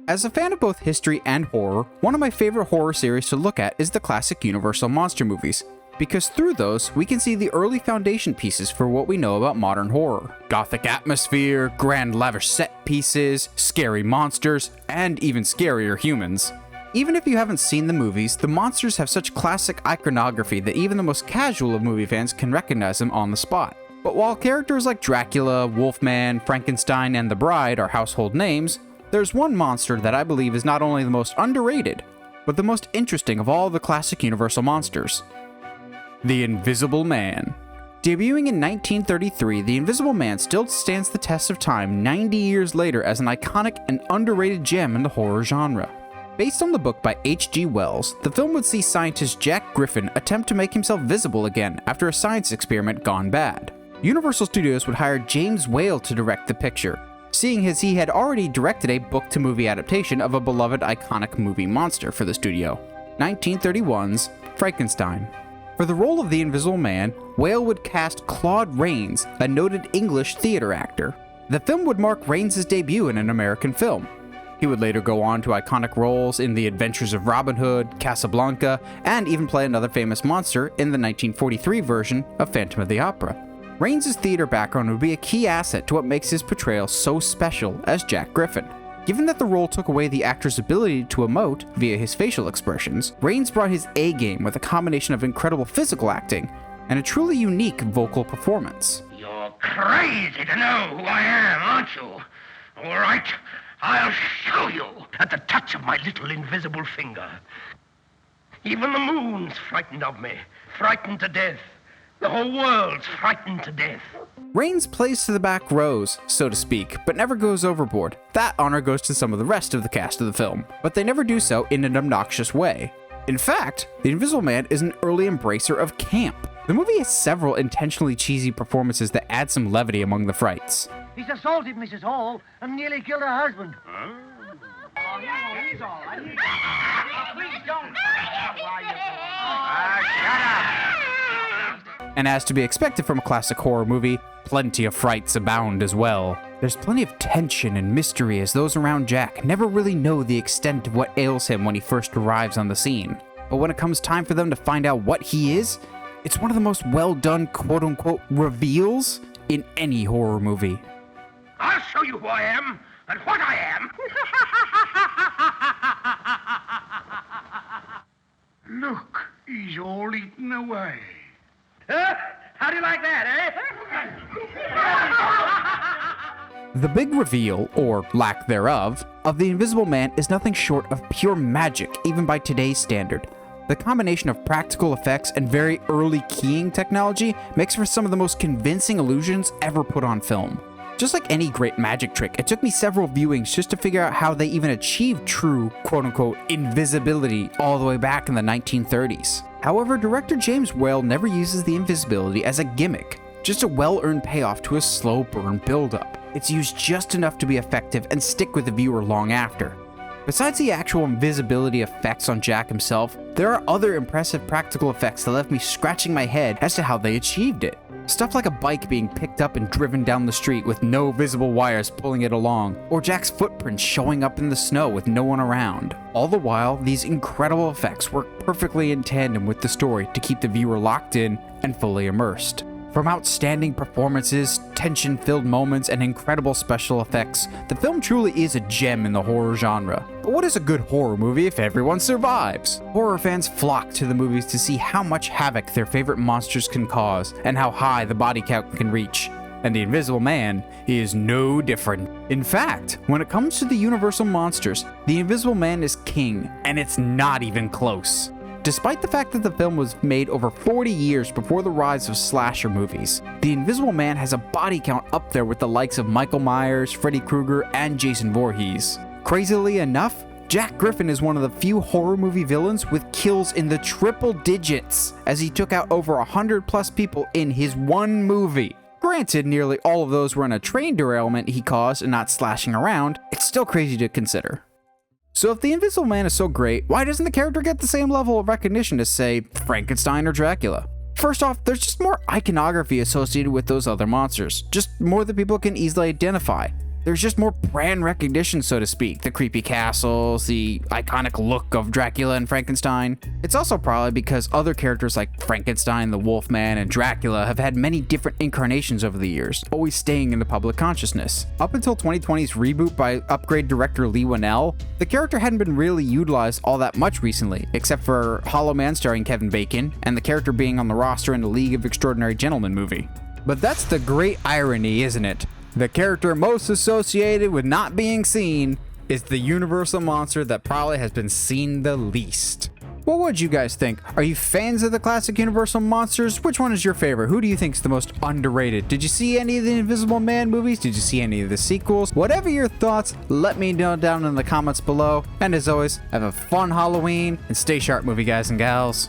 As a fan of both history and horror, one of my favorite horror series to look at is the classic Universal monster movies, because through those, we can see the early foundation pieces for what we know about modern horror. Gothic atmosphere, grand lavish set pieces, scary monsters, and even scarier humans. Even if you haven't seen the movies, the monsters have such classic iconography that even the most casual of movie fans can recognize them on the spot. But while characters like Dracula, Wolfman, Frankenstein, and the Bride are household names, there's one monster that I believe is not only the most underrated, but the most interesting of all the classic Universal monsters. The Invisible Man. Debuting in 1933, The Invisible Man still stands the test of time 90 years later as an iconic and underrated gem in the horror genre. Based on the book by H.G. Wells, the film would see scientist Jack Griffin attempt to make himself visible again after a science experiment gone bad. Universal Studios would hire James Whale to direct the picture, seeing as he had already directed a book-to-movie adaptation of a beloved iconic movie monster for the studio, 1931's Frankenstein. For the role of the Invisible Man, Whale would cast Claude Rains, a noted English theater actor. The film would mark Rains' debut in an American film. He would later go on to iconic roles in The Adventures of Robin Hood, Casablanca, and even play another famous monster in the 1943 version of Phantom of the Opera. Rains' theater background would be a key asset to what makes his portrayal so special as Jack Griffin. Given that the role took away the actor's ability to emote via his facial expressions, Rains brought his A-game with a combination of incredible physical acting and a truly unique vocal performance. You're crazy to know who I am, aren't you? All right, I'll show you at the touch of my little invisible finger. Even the moon's frightened of me, frightened to death. The whole world's frightened to death. Rains plays to the back rows, so to speak, but never goes overboard. That honor goes to some of the rest of the cast of the film, but they never do so in an obnoxious way. In fact, The Invisible Man is an early embracer of camp. The movie has several intentionally cheesy performances that add some levity among the frights. He's assaulted Mrs. Hall and nearly killed her husband. Shut up! And as to be expected from a classic horror movie, plenty of frights abound as well. There's plenty of tension and mystery as those around Jack never really know the extent of what ails him when he first arrives on the scene. But when it comes time for them to find out what he is, it's one of the most well-done quote-unquote reveals in any horror movie. I'll show you who I am and what I am. Look, he's all eaten away. How do you like that, eh? The big reveal, or lack thereof, of the Invisible Man is nothing short of pure magic, even by today's standard. The combination of practical effects and very early keying technology makes for some of the most convincing illusions ever put on film. Just like any great magic trick, it took me several viewings just to figure out how they even achieved true, quote-unquote, invisibility all the way back in the 1930s. However, director James Whale never uses the invisibility as a gimmick, just a well-earned payoff to a slow burn build-up. It's used just enough to be effective and stick with the viewer long after. Besides the actual invisibility effects on Jack himself, there are other impressive practical effects that left me scratching my head as to how they achieved it. Stuff like a bike being picked up and driven down the street with no visible wires pulling it along, or Jack's footprints showing up in the snow with no one around. All the while, these incredible effects work perfectly in tandem with the story to keep the viewer locked in and fully immersed. From outstanding performances, tension-filled moments, and incredible special effects, the film truly is a gem in the horror genre. But what is a good horror movie if everyone survives? Horror fans flock to the movies to see how much havoc their favorite monsters can cause, and how high the body count can reach. And The Invisible Man is no different. In fact, when it comes to the Universal monsters, The Invisible Man is king, and it's not even close. Despite the fact that the film was made over 40 years before the rise of slasher movies, The Invisible Man has a body count up there with the likes of Michael Myers, Freddy Krueger, and Jason Voorhees. Crazily enough, Jack Griffin is one of the few horror movie villains with kills in the triple digits, as he took out over 100 plus people in his one movie. Granted, nearly all of those were in a train derailment he caused and not slashing around, it's still crazy to consider. So if The Invisible Man is so great, why doesn't the character get the same level of recognition as, say, Frankenstein or Dracula? First off, there's just more iconography associated with those other monsters, just more that people can easily identify. There's just more brand recognition, so to speak. The creepy castles, the iconic look of Dracula and Frankenstein. It's also probably because other characters like Frankenstein, the Wolfman, and Dracula have had many different incarnations over the years, always staying in the public consciousness. Up until 2020's reboot by Upgrade director Lee Winnell, the character hadn't been really utilized all that much recently, except for Hollow Man starring Kevin Bacon, and the character being on the roster in the League of Extraordinary Gentlemen movie. But that's the great irony, isn't it? The character most associated with not being seen is the universal monster that probably has been seen the least. What would you guys think? Are you fans of the classic Universal monsters? Which one is your favorite? Who do you think is the most underrated? Did you see any of the Invisible Man movies? Did you see any of the sequels? Whatever your thoughts, let me know down in the comments below. And as always, have a fun Halloween and stay sharp, movie guys and gals.